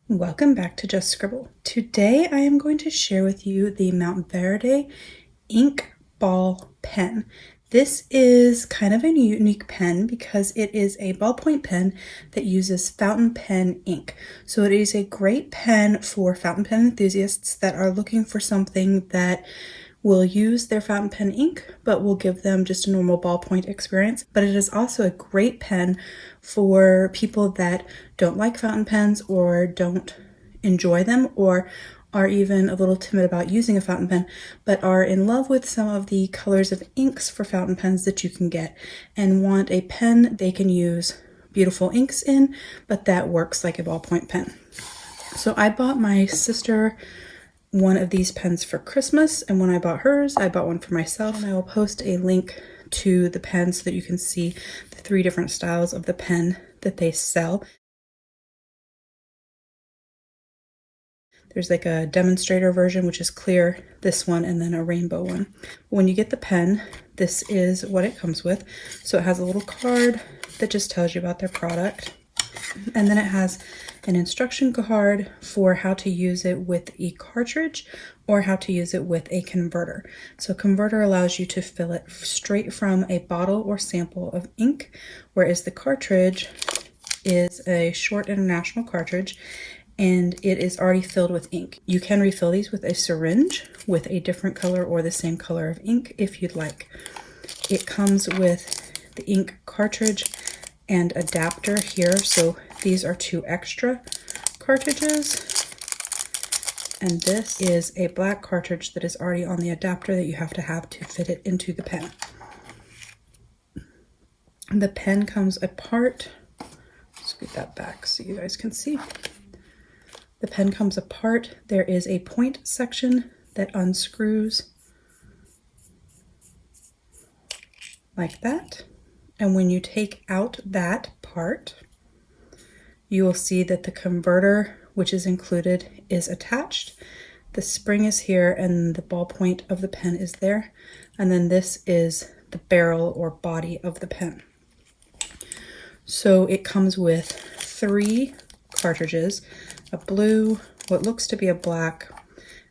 Welcome back to Just Scribble. Today I am going to share with you the Monteverde Inkball pen. This is kind of a unique pen because it is a ballpoint pen that uses fountain pen ink. So it is a great pen for fountain pen enthusiasts that are looking for something that will use their fountain pen ink, but will give them just a normal ballpoint experience. But it is also a great pen for people that don't like fountain pens or don't enjoy them or are even a little timid about using a fountain pen, but are in love with some of the colors of inks for fountain pens that you can get and want a pen they can use beautiful inks in, but that works like a ballpoint pen. So I bought my sister one of these pens for Christmas, and when I bought hers, I bought one for myself, and I will post a link to the pen so that you can see the 3 different styles of the pen that they sell. There's like a demonstrator version, which is clear, this one, and then a rainbow one. When you get the pen, this is what it comes with. So it has a little card that just tells you about their product. And then it has an instruction card for how to use it with a cartridge or how to use it with a converter. So a converter allows you to fill it straight from a bottle or sample of ink, whereas the cartridge is a short international cartridge and it is already filled with ink. You can refill these with a syringe with a different color or the same color of ink if you'd like. It comes with the ink cartridge and adapter here, so these are 2 extra cartridges, and this is a black cartridge that is already on the adapter that you have to fit it into the pen. The pen comes apart. Scoot that back so you guys can see. The pen comes apart. There is a point section that unscrews like that. And when you take out that part, you will see that the converter, which is included, is attached. The spring is here and the ballpoint of the pen is there. And then this is the barrel or body of the pen. So it comes with 3 cartridges, a blue, what looks to be a black,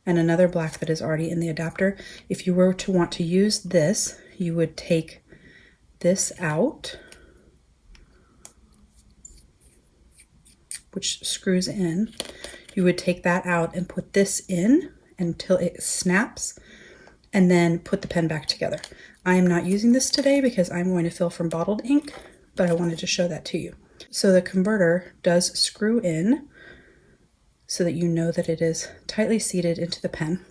and another black that is already in the adapter. If you were to want to use this, you would take this out, which screws in. You would take that out and put this in until it snaps, and then put the pen back together. I am not using this today because I'm going to fill from bottled ink, but I wanted to show that to you. So the converter does screw in so that you know that it is tightly seated into the pen.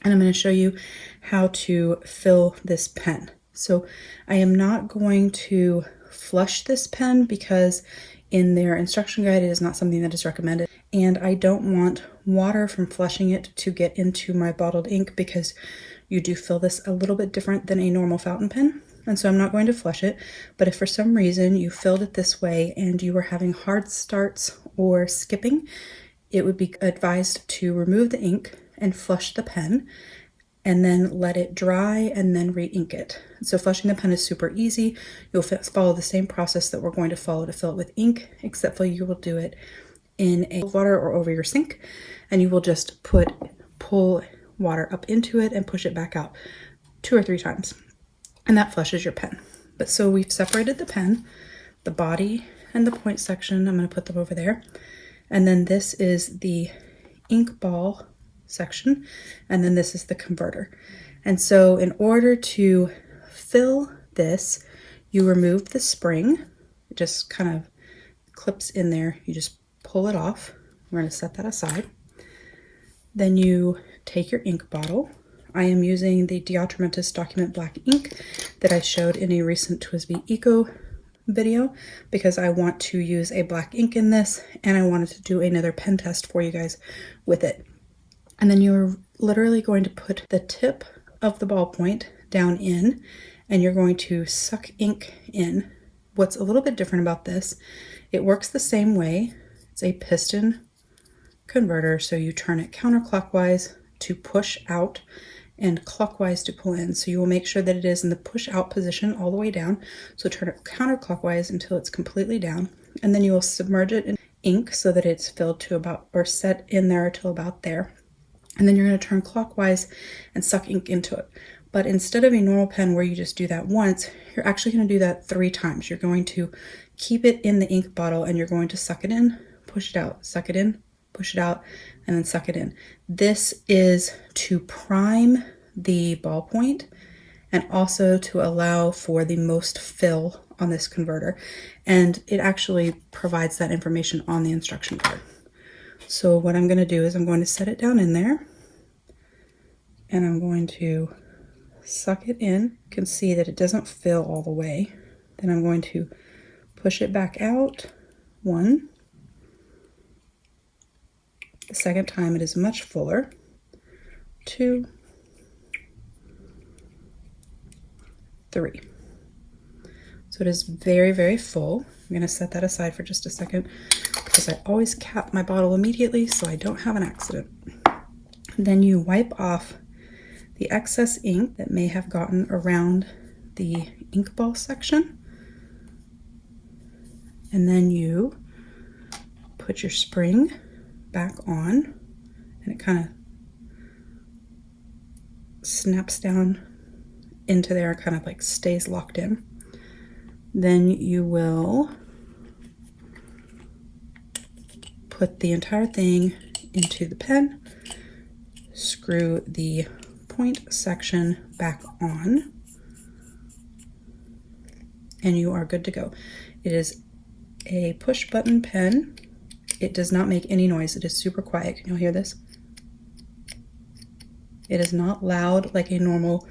And I'm going to show you how to fill this pen. So I am not going to flush this pen because in their instruction guide it is not something that is recommended. And I don't want water from flushing it to get into my bottled ink because you do fill this a little bit different than a normal fountain pen. And so I'm not going to flush it. But if for some reason you filled it this way and you were having hard starts or skipping, it would be advised to remove the ink and flush the pen, and then let it dry and then re-ink it. So flushing the pen is super easy. You'll follow the same process that we're going to follow to fill it with ink, except for you will do it in a water or over your sink, and you will just pull water up into it and push it back out 2 or 3 times, and that flushes your pen. But so we've separated the pen, the body and the point section. I'm going to put them over there, and then this is the ink ball section, and then this is the converter. And so in order to fill this, you remove the spring. It just kind of clips in there. You just pull it off. We're going to set that aside. Then you take your ink bottle. I am using the Diatramentus Document Black ink that I showed in a recent TWSBI Eco video because I want to use a black ink in this, and I wanted to do another pen test for you guys with it. And then you're literally going to put the tip of the ballpoint down in, and you're going to suck ink in. What's a little bit different about this, it works the same way. It's a piston converter, so you turn it counterclockwise to push out and clockwise to pull in. So you will make sure that it is in the push out position all the way down. So turn it counterclockwise until it's completely down, and then you will submerge it ink so that it's filled to about, or set in there till about there. And then you're going to turn clockwise and suck ink into it. But instead of a normal pen where you just do that once, you're actually going to do that 3 times. You're going to keep it in the ink bottle and you're going to suck it in, push it out, suck it in, push it out, and then suck it in. This is to prime the ballpoint and also to allow for the most fill on this converter. And it actually provides that information on the instruction card. So what I'm going to do is I'm going to set it down in there and I'm going to suck it in. You can see that it doesn't fill all the way. Then I'm going to push it back out 1. The second time it is much fuller. 2, 3. So it is very, very full. I'm going to set that aside for just a second because I always cap my bottle immediately so I don't have an accident. Then you wipe off the excess ink that may have gotten around the inkball section. And then you put your spring back on and it kind of snaps down into there, kind of like stays locked in. Then you will put the entire thing into the pen, screw the point section back on, and you are good to go. It is a push button pen. It does not make any noise. It is super quiet. Can you hear this? It is not loud like a normal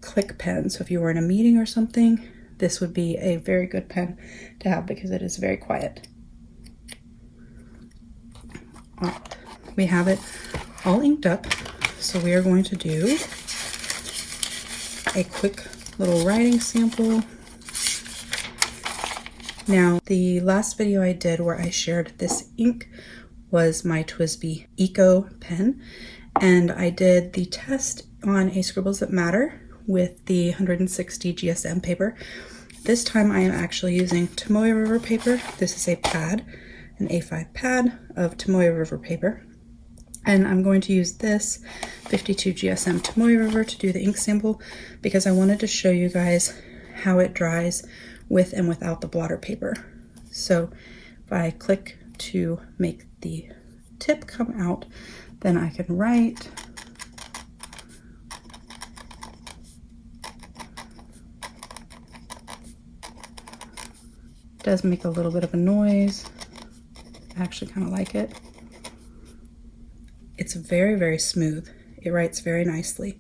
click pen. So if you were in a meeting or something, this would be a very good pen to have because it is very quiet. All right, we have it all inked up. So we are going to do a quick little writing sample. Now, the last video I did where I shared this ink was my TWSBI Eco pen, and I did the test on a Scribbles That Matter with the 160 GSM paper. This time I am actually using Tomoe River paper. This is a pad, an A5 pad of Tomoe River paper. And I'm going to use this 52 GSM Tomoe River to do the ink sample because I wanted to show you guys how it dries with and without the blotter paper. So if I click to make the tip come out, then I can write. It does make a little bit of a noise. I actually kind of like it. It's very, very smooth. It writes very nicely.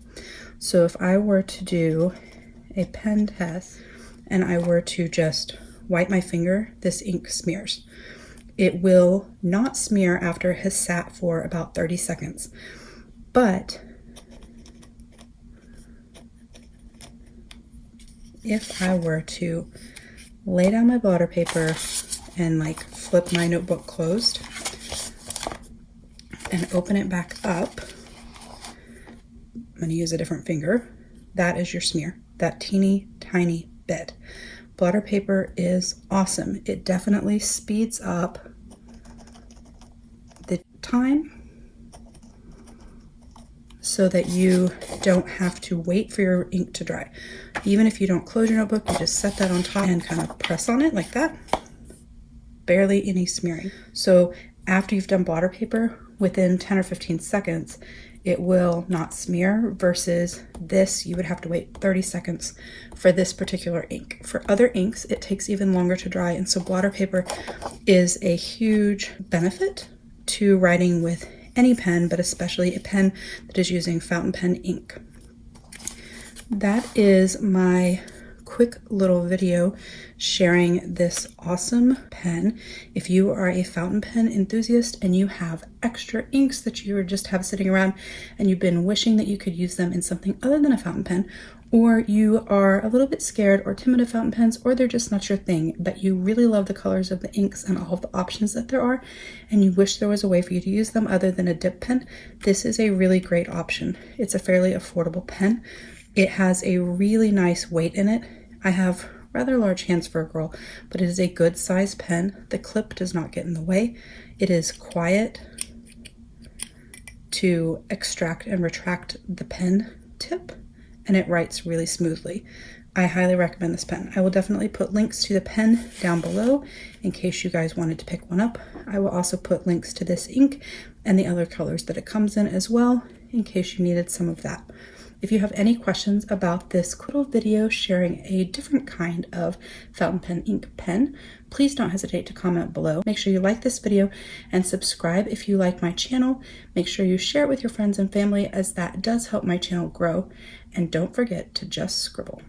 So if I were to do a pen test and I were to just wipe my finger, this ink smears. It will not smear after it has sat for about 30 seconds. But if I were to lay down my blotter paper and like flip my notebook closed and open it back up, I'm going to use a different finger. That is your smear, that teeny tiny bit. Blotter paper is awesome. It definitely speeds up the time so that you don't have to wait for your ink to dry. Even if you don't close your notebook, you just set that on top and kind of press on it like that. Barely any smearing. So after you've done blotter paper, within 10 or 15 seconds, it will not smear, versus this, you would have to wait 30 seconds for this particular ink. For other inks, it takes even longer to dry, and so blotter paper is a huge benefit to writing with any pen, but especially a pen that is using fountain pen ink. That is my quick little video sharing this awesome pen. If you are a fountain pen enthusiast and you have extra inks that you just have sitting around and you've been wishing that you could use them in something other than a fountain pen, or you are a little bit scared or timid of fountain pens, or they're just not your thing, but you really love the colors of the inks and all of the options that there are, and you wish there was a way for you to use them other than a dip pen, this is a really great option. It's a fairly affordable pen. It has a really nice weight in it. I have rather large hands for a girl, but it is a good size pen. The clip does not get in the way. It is quiet to extract and retract the pen tip, and it writes really smoothly. I highly recommend this pen. I will definitely put links to the pen down below in case you guys wanted to pick one up. I will also put links to this ink and the other colors that it comes in as well, in case you needed some of that. If you have any questions about this little video sharing a different kind of fountain pen ink pen, please don't hesitate to comment below. Make sure you like this video and subscribe if you like my channel. Make sure you share it with your friends and family, as that does help my channel grow. And don't forget to just scribble.